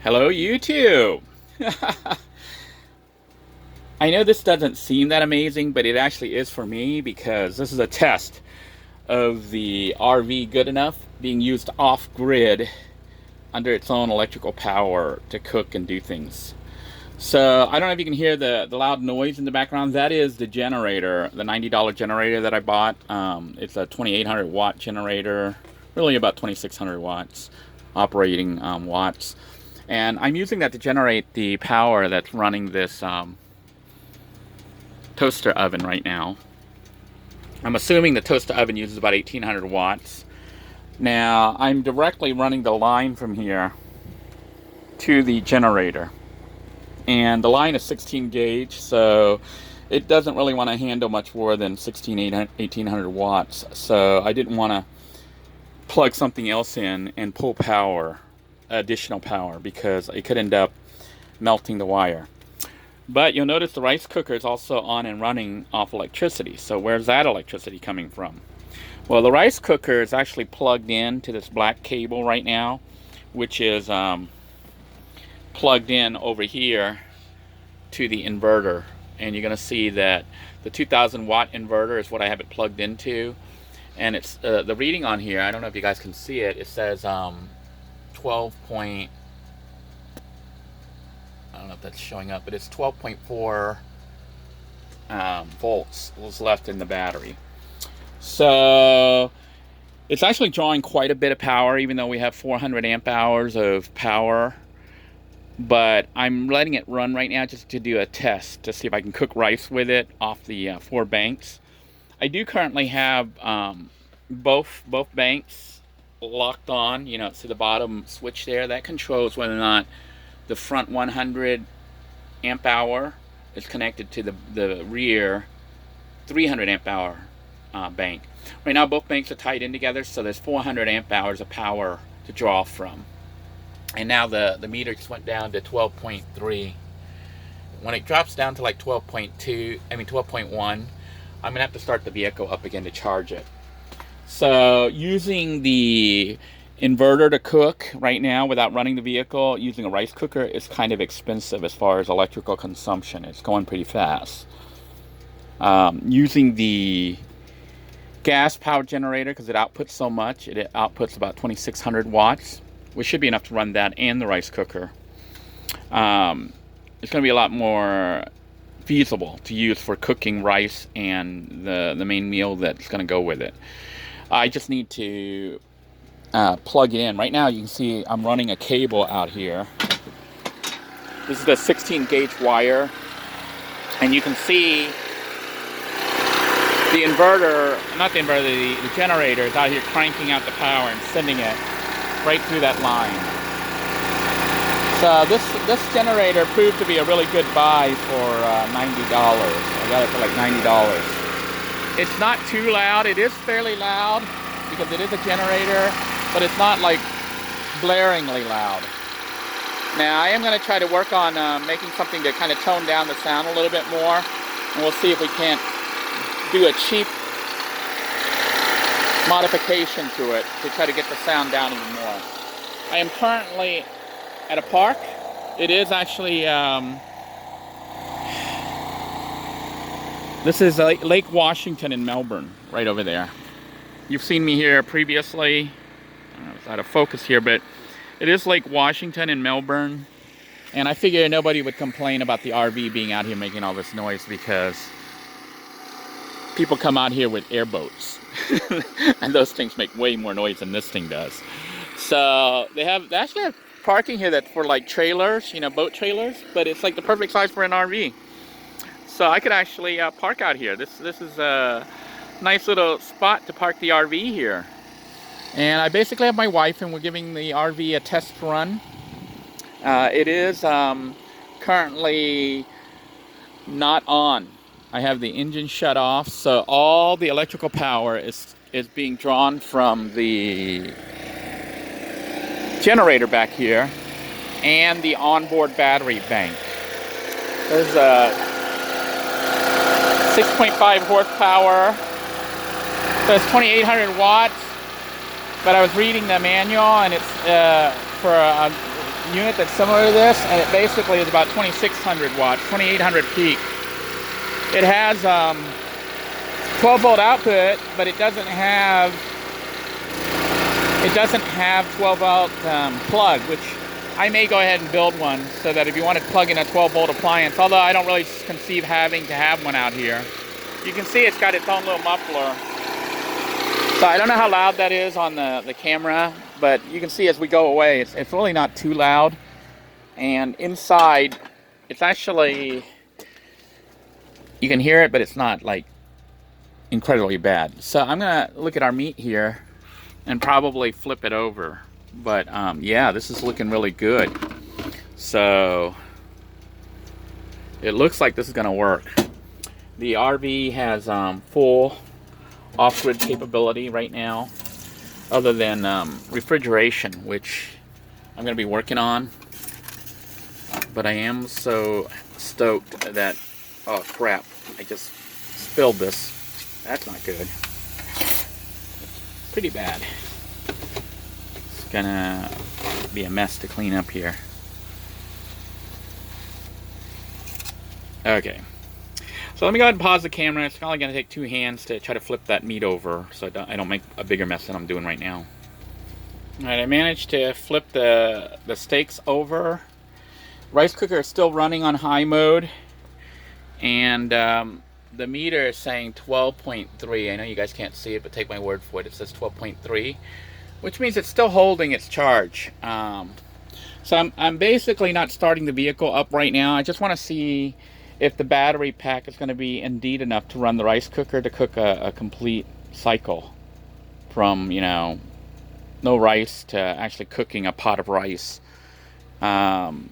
Hello, YouTube. I know this doesn't seem that amazing, but it actually is for me because this is a test of the RV good enough being used off-grid under its own electrical power to cook and do things. So I don't know if you can hear the loud noise in the background. That is the generator, the $90 generator that I bought. It's a 2800 watt generator, really about 2600 watts, operating watts. And I'm using that to generate the power that's running this toaster oven right now. I'm assuming the toaster oven uses about 1800 watts. Now, I'm directly running the line from here to the generator. And the line is 16 gauge, so it doesn't really want to handle much more than 1800 watts. So I didn't want to plug something else in and pull power, additional power, because it could end up melting the wire. But you'll notice the rice cooker is also on and running off electricity. So where's that electricity coming from? Well, the rice cooker is actually plugged in to this black cable right now, which is plugged in over here to the inverter. And you're going to see that the 2000 watt inverter is what I have it plugged into. And it's the reading on here, I don't know if you guys can see it, it says 12 point, I don't know if that's showing up, but it's 12.4 volts was left in the battery. So it's actually drawing quite a bit of power, even though we have 400 amp hours of power. But I'm letting it run right now just to do a test to see if I can cook rice with it off the 4 banks. I do currently have both banks locked on. You know, it's to the bottom switch there. That controls whether or not the front 100 amp hour is connected to the rear 300 amp hour bank. Right now both banks are tied in together, so there's 400 amp hours of power to draw from. And now the meter just went down to 12.3. When it drops down to like 12.1, I'm gonna have to start the vehicle up again to charge it. So using the inverter to cook right now without running the vehicle, using a rice cooker is kind of expensive as far as electrical consumption. It's going pretty fast. Using the gas power generator, because it outputs so much, it outputs about 2600 watts, which should be enough to run that and the rice cooker. It's going to be a lot more feasible to use for cooking rice and the main meal that's going to go with it. I just need to plug it in. Right now you can see I'm running a cable out here. This is the 16 gauge wire, and you can see the inverter, not the inverter, the generator is out here cranking out the power and sending it right through that line. So this generator proved to be a really good buy for $90. I got it for like $90. It's not too loud. It is fairly loud because it is a generator, but it's not like blaringly loud. Now I am going to try to work on making something to kind of tone down the sound a little bit more, and we'll see if we can't do a cheap modification to it to try to get the sound down even more. I am currently at a park. It is actually this is Lake Washington in Melbourne, right over there. You've seen me here previously. I don't know if it's out of focus here, but it is Lake Washington in Melbourne. And I figure nobody would complain about the RV being out here making all this noise because people come out here with airboats. And those things make way more noise than this thing does. So they actually have parking here that's for like trailers, you know, boat trailers, but it's like the perfect size for an RV. So I could actually park out here. This is a nice little spot to park the RV here. And I basically have my wife and we're giving the RV a test run. It is currently not on. I have the engine shut off, so all the electrical power is being drawn from the generator back here and the onboard battery bank. There's a 6.5 horsepower, so it's 2800 watts, but I was reading the manual and it's for unit that's similar to this, and it basically is about 2600 watts, 2800 peak. It has 12 volt output, but it doesn't have 12 volt plug, which I may go ahead and build one so that if you want to plug in a 12 volt appliance, although I don't really conceive having to have one out here. You can see it's got its own little muffler. So I don't know how loud that is on the camera, but you can see as we go away, it's really not too loud. And inside, it's actually, you can hear it, but it's not like incredibly bad. So I'm gonna look at our meat here and probably flip it over. But yeah, this is looking really good. So it looks like this is gonna work. The RV has full off-grid capability right now, other than refrigeration, which I'm going to be working on. But I am so stoked that, oh crap, I just spilled this. That's not good. Pretty bad. It's gonna be a mess to clean up here. Okay. So let me go ahead and pause the camera. It's probably going to take 2 hands to try to flip that meat over so I don't make a bigger mess than I'm doing right now. Alright, I managed to flip the steaks over. Rice cooker is still running on high mode. And the meter is saying 12.3. I know you guys can't see it, but take my word for it. It says 12.3, which means it's still holding its charge. So I'm basically not starting the vehicle up right now. I just want to see if the battery pack is going to be indeed enough to run the rice cooker to cook a complete cycle from, you know, no rice to actually cooking a pot of rice. And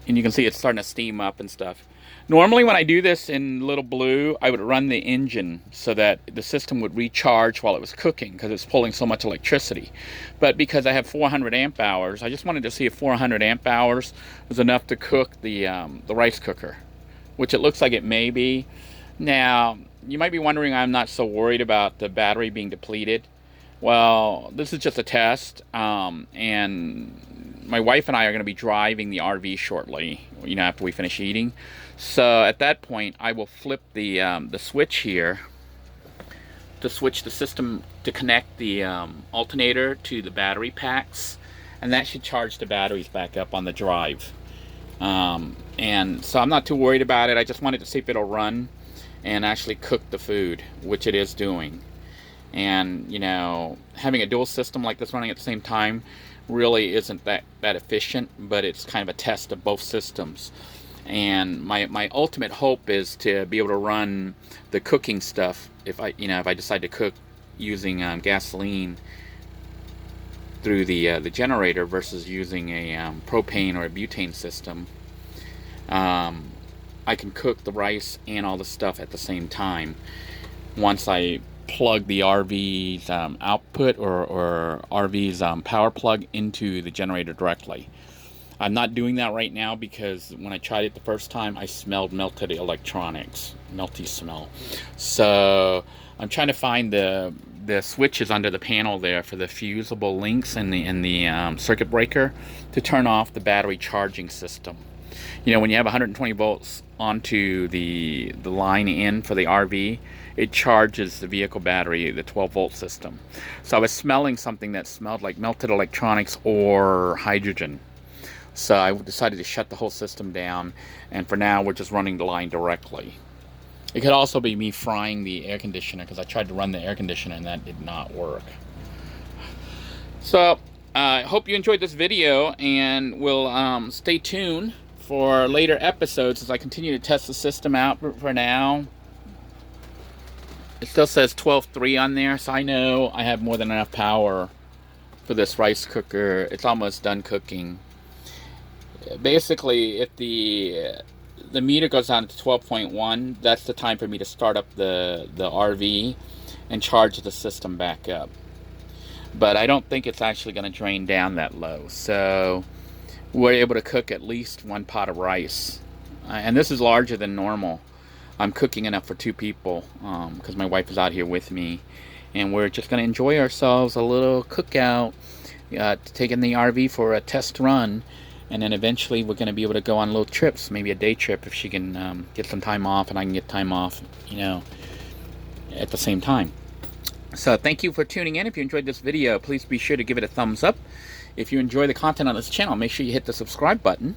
you can see it's starting to steam up and stuff. Normally when I do this in Little Blue, I would run the engine so that the system would recharge while it was cooking because it's pulling so much electricity. But because I have 400 amp hours, I just wanted to see if 400 amp hours was enough to cook the rice cooker, which it looks like it may be. Now, you might be wondering I'm not so worried about the battery being depleted. Well, this is just a test, and my wife and I are going to be driving the RV shortly, you know, after we finish eating. So at that point, I will flip the switch here to switch the system to connect the alternator to the battery packs, and that should charge the batteries back up on the drive. And so I'm not too worried about it. I just wanted to see if it'll run and actually cook the food, which it is doing. And, you know, having a dual system like this running at the same time really isn't that efficient, but it's kind of a test of both systems. And my ultimate hope is to be able to run the cooking stuff if I decide to cook using gasoline through the generator versus using a propane or a butane system. I can cook the rice and all the stuff at the same time once I plug the RV's output or RV's power plug into the generator directly. I'm not doing that right now because when I tried it the first time, I smelled melted electronics, melty smell. So I'm trying to find the switches under the panel there for the fusible links in the circuit breaker to turn off the battery charging system. You know, when you have 120 volts onto the line in for the RV, it charges the vehicle battery, the 12 volt system. So I was smelling something that smelled like melted electronics or hydrogen. So I decided to shut the whole system down, and for now we're just running the line directly. It could also be me frying the air conditioner because I tried to run the air conditioner and that did not work. So I hope you enjoyed this video, and we'll stay tuned for later episodes as I continue to test the system out. For now, it still says 12.3 on there, so I know I have more than enough power for this rice cooker. It's almost done cooking. Basically, if the meter goes down to 12.1, that's the time for me to start up the RV and charge the system back up. But I don't think it's actually going to drain down that low. So we're able to cook at least 1 pot of rice. And this is larger than normal. I'm cooking enough for 2 people because my wife is out here with me. And we're just going to enjoy ourselves a little cookout to take in the RV for a test run, and then eventually we're going to be able to go on little trips, maybe a day trip if she can get some time off and I can get time off, you know, at the same time. So thank you for tuning in. If you enjoyed this video, please be sure to give it a thumbs up. If you enjoy the content on this channel, make sure you hit the subscribe button.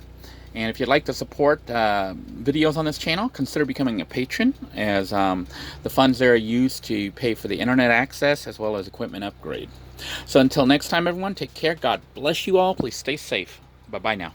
And if you'd like to support videos on this channel, consider becoming a patron, as the funds there are used to pay for the internet access as well as equipment upgrade. So until next time, everyone, take care. God bless you all. Please stay safe. Bye-bye now.